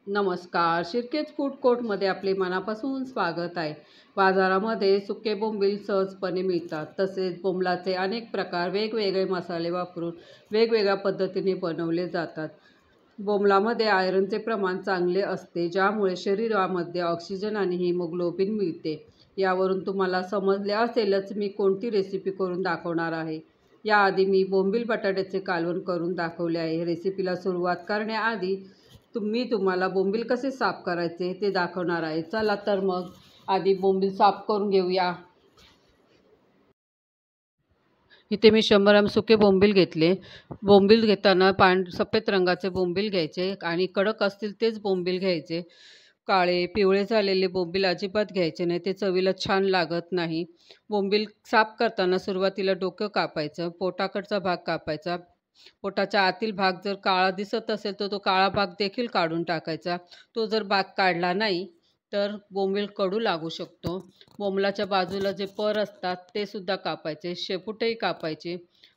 नमस्कार. शिर्केत फूड कोर्टमध्ये आपले मनापासून स्वागत आहे. बाजारामध्ये सुके बोंबील सहजपणे मिळतात. तसेच बोंबलाचे अनेक प्रकार वेगवेगळे मसाले वापरून वेगवेगळ्या पद्धतीने बनवले जातात. बोंबलामध्ये आयरनचे प्रमाण चांगले असते, ज्यामुळे शरीरामध्ये ऑक्सिजन आणि हिमोग्लोबिन मिळते. यावरून तुम्हाला समजले असेलच मी कोणती रेसिपी करून दाखवणार आहे. याआधी मी बोंबील बटाट्याचे कालवण करून दाखवले आहे. रेसिपीला सुरुवात करण्याआधी मी तुम्हाला बोंबील कसे साफ करायचे ते दाखवणार आहे. चला तर मग आधी बोंबील साफ करून घेऊया. इथे मी 100 ग्रॅम सुके बोंबील घेतले. बोंबील घेताना सफेद रंगाचे बोंबील घ्यायचे आणि कडक असतील तेच बोंबील घ्यायचे. काळे पिवळे झालेले बोंबील अजिबात घ्यायचे नाही, ते चवीला छान लागत नाही. बोंबील साफ करताना सुरुवातीला डोकं कापायचं, पोटाकडचा भाग कापायचा. पोटाच्या आतील भाग जर काळा दिसत असेल तर तो काळा भाग देखील काढून टाकायचा. तो जर भाग काढला नाही तर बोंबील कडू लागू शकतो. बोंबलाच्या बाजूला जे पर असतात ते सुद्धा कापायचे, शेपूटही कापायचे.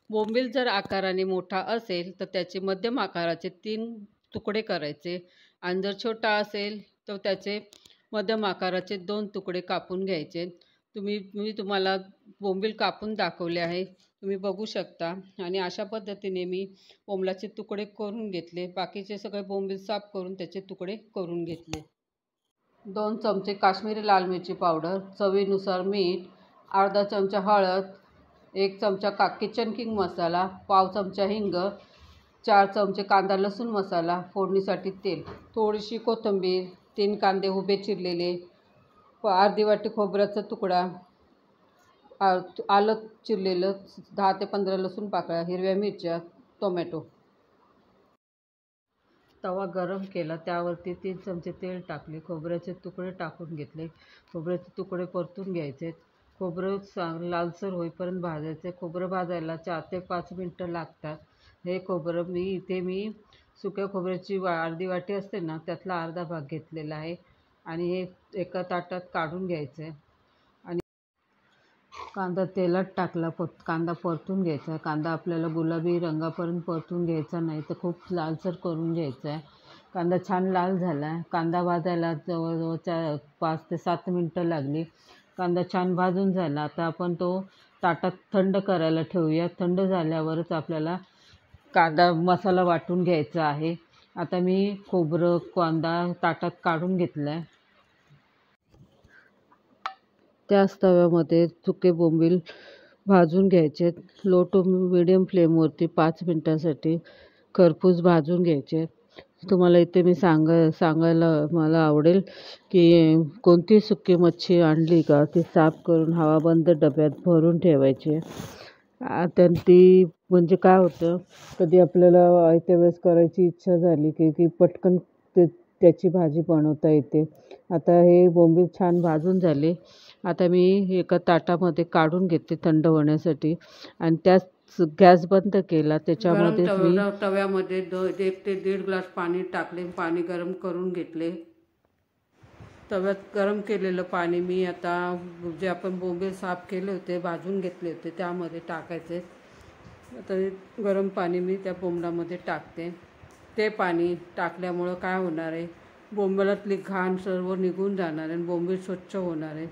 बोंबील जर आकाराने मोठा असेल तर त्याचे मध्यम आकाराचे 3 तुकडे करायचे आणि जर छोटा असेल तर त्याचे मध्यम आकाराचे 2 तुकडे कापून घ्यायचे. मी तुम्हाला बोंबील कापून दाखवले आहे, तुम्ही बघू शकता. आणि अशा पद्धतीने मी बोंबलाचे तुकडे करून घेतले. बाकीचे सगळे बोंबील साफ करून त्याचे तुकडे करून घेतले. 2 चमचे काश्मीरी लाल मिरची पावडर, चवीनुसार मीठ, अर्धा चमचा हळद, 1 चमचा किचन किंग मसाला, पाव चमचा हिंग, 4 चमचे कांदा लसूण मसाला, फोडणीसाठी तेल, थोडीशी कोथिंबीर, 3 कांदे उभे चिरलेले, अर्धी वाटी खोबऱ्याचा तुकडा, आलं चिरलेलं, 10 ते 15 लसूण पाकळ्या, हिरव्या मिरच्या, टोमॅटो. तवा गरम केला, त्यावरती 3 चमचे तेल टाकले, खोबऱ्याचे तुकडे टाकून घेतले. खोबऱ्याचे तुकडे परतून घ्यायचे. खोबरं लालसर होईपर्यंत भाजायचे. खोबरं भाजायला 4 ते 5 मिनटं लागतात. हे खोबरं मी सुक्या खोबऱ्याची अर्धी वाटी असते ना, त्यातला अर्धा भाग घेतलेला आहे आणि हे एका ताटात काढून घ्यायचं आहे. आणि कांदा तेलात टाकला, कांदा परतून घ्यायचा. कांदा आपल्याला गुलाबी रंगापर्यंत परतून घ्यायचा नाही तर खूप लालसर करून घ्यायचा आहे. कांदा छान लाल झाला. कांदा भाजायला जवळजवळ 5 ते 7 मिनटं लागली. कांदा छान भाजून झाला. आता आपण तो ताटात थंड करायला ठेवूया. थंड झाल्यावरच आपल्याला मसाला वाटून घ्यायचा आहे. आता मी खोबरं कांदा ताटात काढून घेतला आहे. त्याच तव्यामध्ये सुके बोंबील भाजून घ्यायचे. लो टू मिडियम फ्लेमवरती 5 मिनटासाठी खरपूस भाजून घ्यायचे. तुम्हाला इथे मी सांगायला मला आवडेल की कोणती सुकी मच्छी आणली का ती साफ करून हवाबंद डब्यात भरून ठेवायची. ती म्हणजे काय होतं, कधी आपल्याला आयत्या वेळेस करायची इच्छा झाली की पटकन त्याची भाजी बनवता येते. आता हे बोंबील छान भाजून झाले. आता मी एका ताटामध्ये काढून घेते थंड होण्यासाठी आणि त्याच गॅस बंद केला. त्याच्यामध्ये तव्यामध्ये 1 ते 1.5 ग्लास पाणी टाकले. पाणी गरम करून घेतले. तव्यात गरम केलेलं पाणी मी आता जे आपण बोंबील साफ केले होते, भाजून घेतले होते, त्यामध्ये टाकायचे. आता गरम पाणी मी त्या बोंबलामध्ये टाकते. ते पाणी टाकल्यामुळं काय होणार आहे, बोंबलातली घाण सर्व निघून जाणार आहे आणि बोंबील स्वच्छ होणार आहे.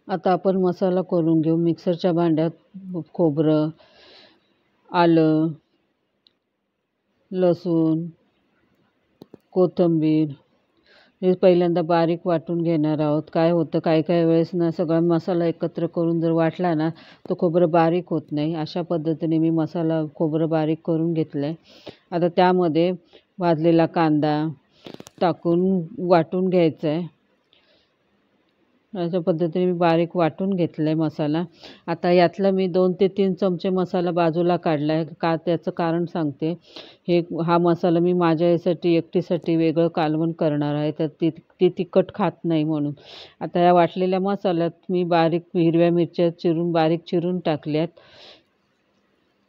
आता आपण मसाला करून घेऊ. मिक्सरच्या भांड्यात खोबरं, आलं, लसूण, कोथिंबीर हे पहिल्यांदा बारीक वाटून घेणार आहोत. काय होतं, काही वेळेस ना सगळा मसाला एकत्र करून जर वाटला ना तो खोबरं बारीक होत नाही. अशा पद्धतीने मी खोबरं बारीक करून घेतलं आहे. आता त्यामध्ये भाजलेला कांदा टाकून वाटून घ्यायचा आहे. अशा पद्धतीने मी बारीक वाटून घेतलं आहे मसाला. आता यातला मी 2 ते 3 चमचे मसाला बाजूला काढला आहे. त्याचं कारण सांगते. हा मसाला मी माझ्या एकटीसाठी वेगळं कालवण करणार आहे, तर ती तिखट खात नाही म्हणून. आता या वाटलेल्या मसाल्यात मी हिरव्या मिरच्या बारीक चिरून टाकल्यात.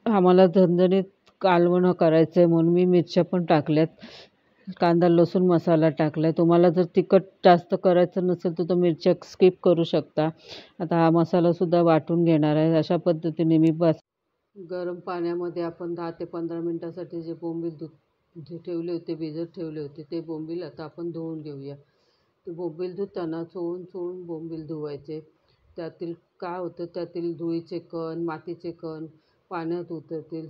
आम्हाला झणझणीत कालवण करायचं आहे म्हणून मी मिरच्या पण टाकल्यात. कांदा लसूण मसाला टाकला आहे. तुम्हाला जर तिखट जास्त करायचं नसेल तर मिरच्या स्किप करू शकता. आता हा मसालासुद्धा वाटून घेणार आहे. अशा पद्धतीने मी गरम पाण्यामध्ये आपण 10 ते 15 मिनटासाठी जे बोंबील जे ठेवले होते भिजत ठेवले होते ते बोंबील आता आपण धुवून घेऊया. ते बोंबील धुताना चोळून बोंबील धुवायचे. त्यातील काय होतं, त्यातील धुळीचे कण, मातीचे कण पाण्यात उतरतील.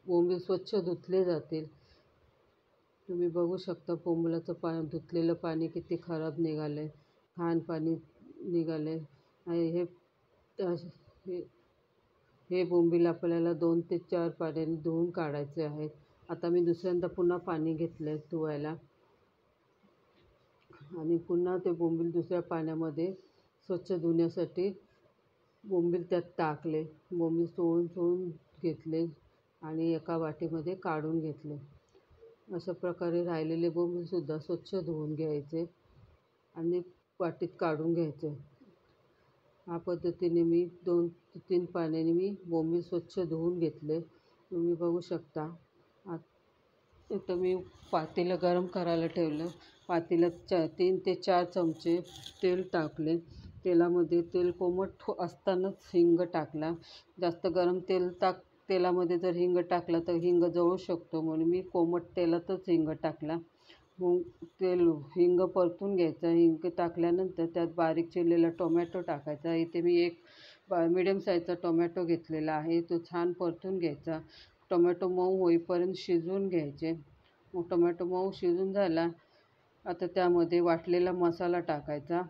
बोंबील स्वच्छ धुतले जातील. तुम्ही बघू शकता बोंबलाचं धुतलेलं पाणी किती खराब निघालं आहे, घाण पाणी निघालं आहे. आणि हे बोंबील आपल्याला 2 ते 4 पाण्याने धुवून काढायचे आहेत. आता मी दुसऱ्यांदा पुन्हा पाणी घेतलं आहे धुवायला आणि पुन्हा ते बोंबील दुसऱ्या पाण्यामध्ये स्वच्छ धुण्यासाठी बोंबील त्यात टाकले. बोंबील चोळून घेतले आणि एका वाटीमध्ये काढून घेतले. अशा प्रकारे राहिलेले बोंबीलसुद्धा स्वच्छ धुवून घ्यायचे आणि वाटीत काढून घ्यायचे. ह्या पद्धतीने मी 2 ते 3 पाण्याने मी बोंबील स्वच्छ धुवून घेतले. तुम्ही बघू शकता. इथं मी पातेलं गरम करायला ठेवलं. पातेल्यात 3 ते 4 चमचे तेल टाकले. तेलामध्ये तेल कोमट असतानाच हिंग टाकला. जास्त गरम तेलामध्ये जर हिंग टाकला तर हिंग जळू शकतो, म्हणून मी कोमट तेलातच हिंग टाकला. मग हिंग परतून घ्यायचा. हिंग टाकल्यानंतर त्यात बारीक चिरलेला टोमॅटो टाकायचा. इथे मी एक मिडियम साईजचा टोमॅटो घेतलेला आहे. तो छान परतून घ्यायचा. टोमॅटो मऊ होईपर्यंत शिजवून घ्यायचे. मग टोमॅटो मऊ शिजून झाला. आता त्यामध्ये वाटलेला मसाला टाकायचा.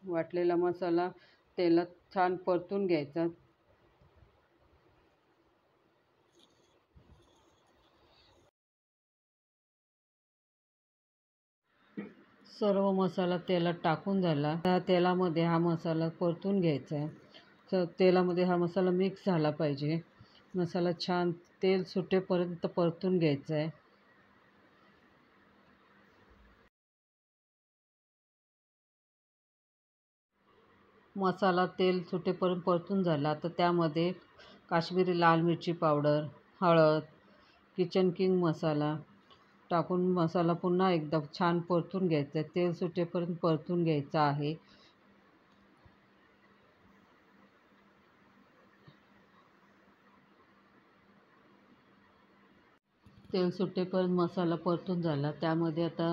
वाटलेला मसाला तेलात छान परतून घ्यायचा. सर्व मसाला तेलात टाकून झाला. त्या तेलामध्ये हा मसाला परतून घ्यायचा आहे. तर तेलामध्ये हा मसाला मिक्स झाला पाहिजे. मसाला छान तेल सुटेपर्यंत परतून घ्यायचा आहे. मसाला तेल सुटेपर्यंत परतून झाला. तर त्यामध्ये काश्मीरी लाल मिरची पावडर, हळद, किचन किंग मसाला टाकून मसाला पुन्हा एकदा छान परतून घ्यायचा आहे. तेल सुटेपर्यंत परतून घ्यायचा आहे. तेल सुटेपर्यंत मसाला परतून झाला. त्यामध्ये आता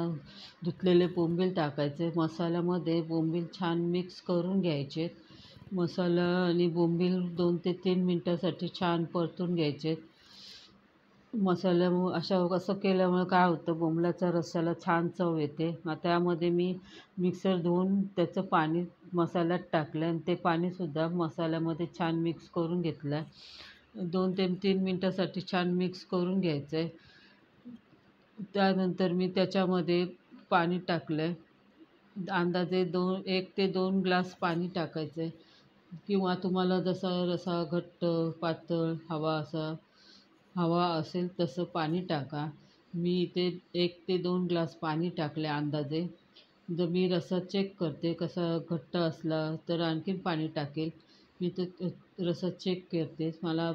धुतलेले बोंबील टाकायचे. मसाल्यामध्ये बोंबील छान मिक्स करून घ्यायचे. मसाला आणि बोंबील 2 ते 3 मिनटासाठी छान परतून घ्यायचे. असं केल्यामुळे काय होतं, बोंबलाच्या रस्स्याला छान चव येते. त्यामध्ये मी मिक्सर धुवून त्याचं पाणी मसाल्यात टाकलं आणि ते पाणीसुद्धा मसाल्यामध्ये छान मिक्स करून घेतलं. 2 ते 3 मिनटासाठी छान मिक्स करून घ्यायचं आहे. त्यानंतर मी त्याच्यामध्ये पाणी टाकलं आहे. अंदाजे 1 ते 2 ग्लास पाणी टाकायचं आहे. किंवा तुम्हाला जसा रस्सा घट्ट पातळ हवा असेल तसं पाणी टाका. मी इथे 1 ते 2 ग्लास पाणी टाकले अंदाजे. जर मी रस्सा चेक करते, कसा घट्ट असला तर आणखीन पाणी टाकेल. मी तर रस्सा चेक करते. मला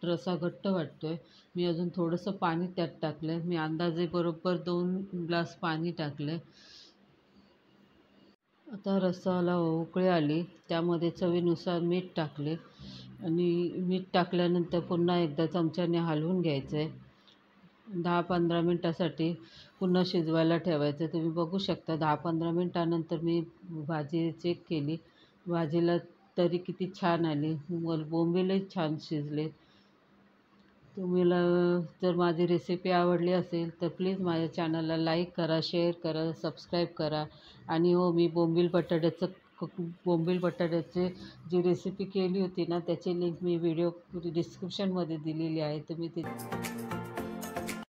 रस्सा घट्ट वाटतो आहे. मी अजून थोडंसं पाणी त्यात टाकलं आहे. मी अंदाजे बरोबर 2 ग्लास पाणी टाकलं आहे. आता रस्साला उकळी आली. त्यामध्ये चवीनुसार मीठ टाकले आणि मीठ टाकल्यानंतर पुन्हा एकदा चमच्याने हलवून घ्यायचं आहे. 10-15 मिनटासाठी पुन्हा शिजवायला ठेवायचं. तुम्ही बघू शकता 10-15 मिनटानंतर मी भाजी चेक केली. भाजीला तरी किती छान आली. बोंबीलही छान शिजले. तुम्हाला जर माझी रेसिपी आवडली असेल तर प्लीज माझ्या चॅनलला लाईक करा, शेअर करा, सबस्क्राईब करा. आणि हो, मी बोंबील बटाट्याची जी रेसिपी केली होती ना, त्याची लिंक मी व्हिडिओ डिस्क्रिप्शनमध्ये दिलेली आहे. तुम्ही